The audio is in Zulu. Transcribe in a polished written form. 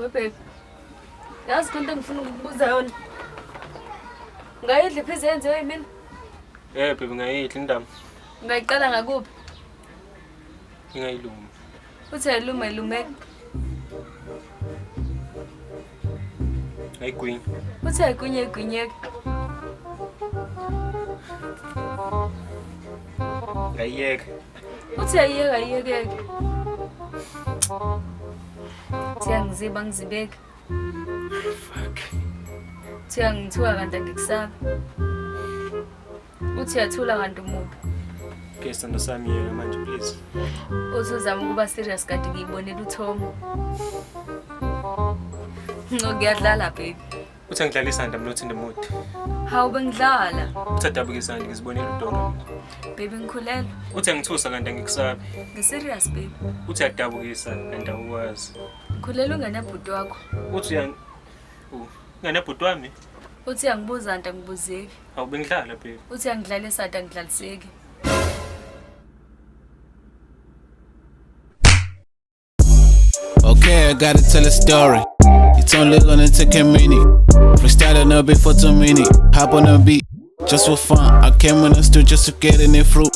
Baby. Yazi konke ngifuna ukubuza yona. Ngayidla phiza yenziwe mina. Baby ngayidla indaba. Ngayiqala ngakuphi? Ngayiluma. Uthi ayiluma ilumeke. Ayigwinya. Uthi ayigwinye igwinyeke. Ngayiyeka. Uthi ayiyeke. Thiyangiziba ngizibeke. Fuck. Thiyangithuka kanti angikusaba. Uthi yathula kanti umubi. Ke sithando sami yena manje please. Uthi uzama ukuba serious kanti ngiyibonela uThomo. Ngiyadlala baby. Uthi angidlalisa ndam not in the mood. Hawu bengidlala. Uthi adabukisa ngizibonela uDoro. Baby ngikhulela. Uthi angithusa kanti angikusabi. Ngiserious baby. Uthi adabukisa kanti awukwazi. Ngikhulela unganabhuti wakho. Uthi nganebhuti wami. Uthi angibuza kanti angibuzeki. Hawu bengidlala baby. Uthi angidlalisa kanti angidlaliseki. Okay, I gotta tell a story. It's only gonna take a minute. Freestyling a bit for 2 minutes. Hop on a beat, just for fun. I came in the studio just to get in the fruit.